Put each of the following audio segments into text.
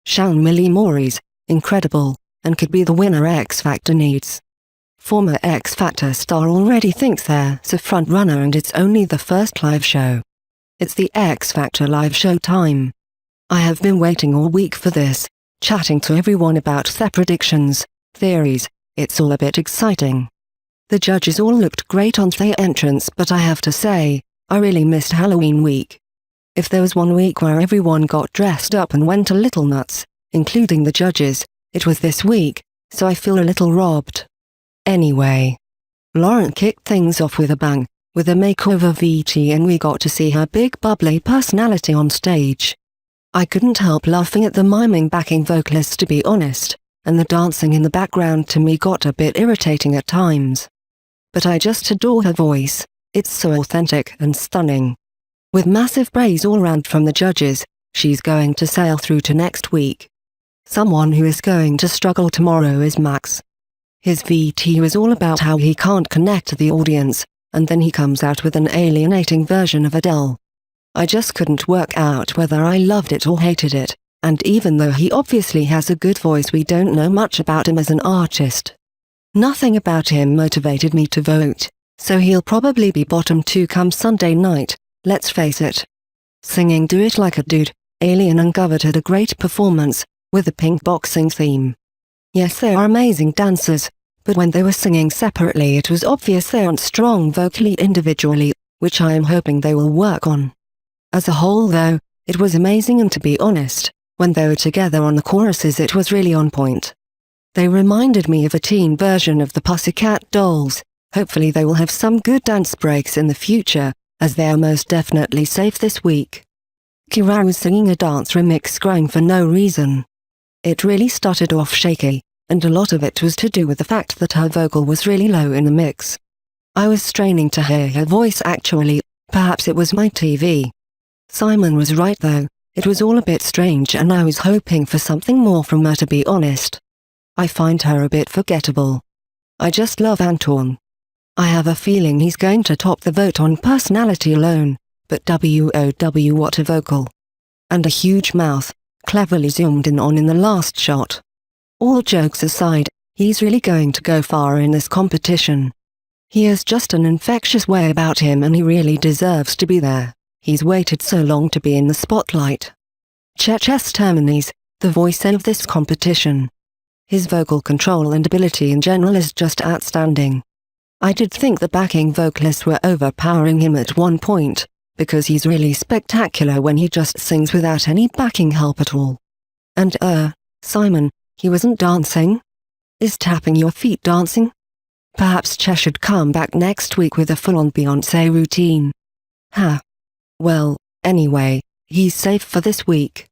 Seann Miley Moore is incredible, and could be the winner X Factor needs. Former X Factor star already thinks there's a front-runner and it's only the first live show. It's the X Factor live show time. I have been waiting all week for this, chatting to everyone about their predictions, theories. It's all a bit exciting. The judges all looked great on their entrance, but I have to say, I really missed Halloween week. If there was one week where everyone got dressed up and went a little nuts, including the judges, it was this week, so I feel a little robbed. Anyway, Lauren kicked things off with a bang, with a makeover VT, and we got to see her big bubbly personality on stage. I couldn't help laughing at the miming backing vocalist, to be honest, and the dancing in the background to me got a bit irritating at times. But I just adore her voice, it's so authentic and stunning. With massive praise all round from the judges, she's going to sail through to next week. Someone who is going to struggle tomorrow is Max. His VT was all about how he can't connect to the audience, and then he comes out with an alienating version of Adele. I just couldn't work out whether I loved it or hated it, and even though he obviously has a good voice, we don't know much about him as an artist. Nothing about him motivated me to vote, so he'll probably be bottom 2 come Sunday night, let's face it. Singing Do It Like a Dude, Alien uncovered had a great performance, with a pink boxing theme. Yes, they are amazing dancers, but when they were singing separately it was obvious they aren't strong vocally individually, which I am hoping they will work on. As a whole though, it was amazing, and to be honest, when they were together on the choruses it was really on point. They reminded me of a teen version of the Pussycat Dolls. Hopefully they will have some good dance breaks in the future, as they are most definitely safe this week. Kira was singing a dance remix crying for no reason. It really started off shaky, and a lot of it was to do with the fact that her vocal was really low in the mix. I was straining to hear her voice actually, perhaps it was my TV. Simon was right though, it was all a bit strange and I was hoping for something more from her, to be honest. I find her a bit forgettable. I just love Antoine. I have a feeling he's going to top the vote on personality alone, but WOW, what a vocal. And a huge mouth, cleverly zoomed in on in the last shot. All jokes aside, he's really going to go far in this competition. He has just an infectious way about him and he really deserves to be there. He's waited so long to be in the spotlight. Cheches Terminis, the voice of this competition. His vocal control and ability in general is just outstanding. I did think the backing vocalists were overpowering him at one point, because he's really spectacular when he just sings without any backing help at all. And Simon, he wasn't dancing? Is tapping your feet dancing? Perhaps Che should come back next week with a full-on Beyoncé routine. Well, anyway, he's safe for this week.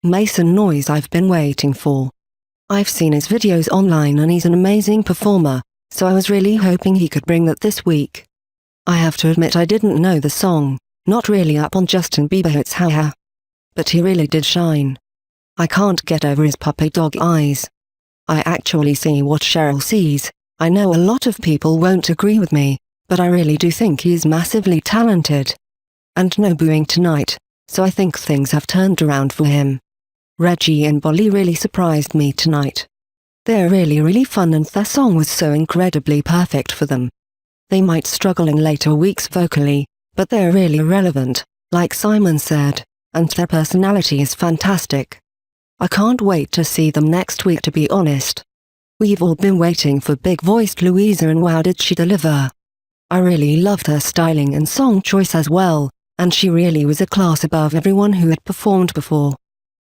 Mason Noise I've been waiting for. I've seen his videos online and he's an amazing performer, so I was really hoping he could bring that this week. I have to admit I didn't know the song, not really up on Justin Bieber hits haha. But he really did shine. I can't get over his puppy dog eyes. I actually see what Cheryl sees. I know a lot of people won't agree with me, but I really do think he is massively talented. And no booing tonight, so I think things have turned around for him. Reggie and Bolly really surprised me tonight. They're really fun and their song was so incredibly perfect for them. They might struggle in later weeks vocally, but they're really relevant, like Simon said, and their personality is fantastic. I can't wait to see them next week, to be honest. We've all been waiting for big-voiced Louisa, and wow did she deliver. I really loved her styling and song choice as well, and she really was a class above everyone who had performed before.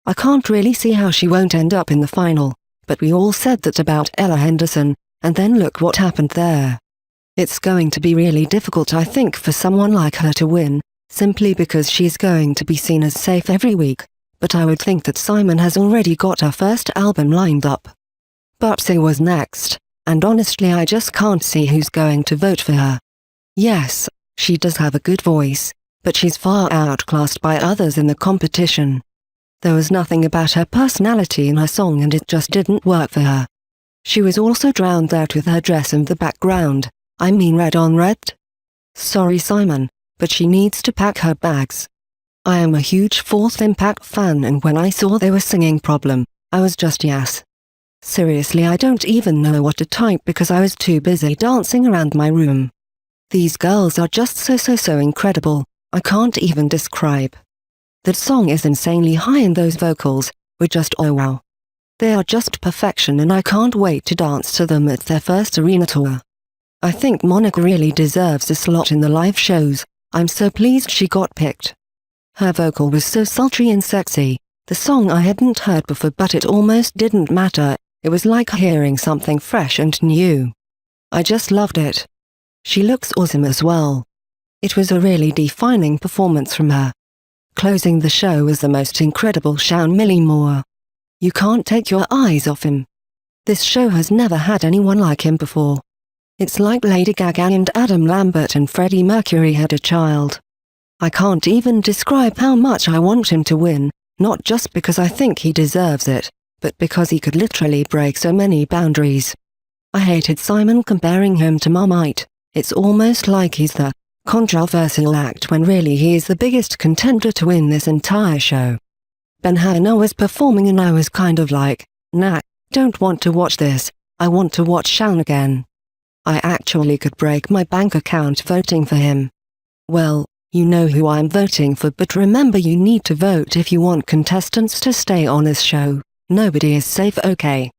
I can't really see how she won't end up in the final, but we all said that about Ella Henderson, and then look what happened there. It's going to be really difficult, I think, for someone like her to win, simply because she's going to be seen as safe every week, but I would think that Simon has already got her first album lined up. Bupsi was next, and honestly I just can't see who's going to vote for her. Yes, she does have a good voice, but she's far outclassed by others in the competition. There was nothing about her personality in her song and it just didn't work for her. She was also drowned out with her dress and the background, I mean red on red. Sorry Simon, but she needs to pack her bags. I am a huge Fourth Impact fan, and when I saw they were singing Problem, I was just yes. Seriously, I don't even know what to type because I was too busy dancing around my room. These girls are just so incredible, I can't even describe. That song is insanely high and those vocals were just oh wow. They are just perfection and I can't wait to dance to them at their first arena tour. I think Monica really deserves a slot in the live shows. I'm so pleased she got picked. Her vocal was so sultry and sexy, the song I hadn't heard before, but it almost didn't matter, it was like hearing something fresh and new. I just loved it. She looks awesome as well. It was a really defining performance from her. Closing the show was the most incredible Seann Miley Moore. You can't take your eyes off him. This show has never had anyone like him before. It's like Lady Gaga and Adam Lambert and Freddie Mercury had a child. I can't even describe how much I want him to win, not just because I think he deserves it, but because he could literally break so many boundaries. I hated Simon comparing him to Marmite. It's almost like he's the controversial act when really he is the biggest contender to win this entire show. Ben Hanna was performing and I was kind of like, nah, don't want to watch this, I want to watch Seann again. I actually could break my bank account voting for him. Well, you know who I'm voting for, but remember you need to vote if you want contestants to stay on this show. Nobody is safe, okay?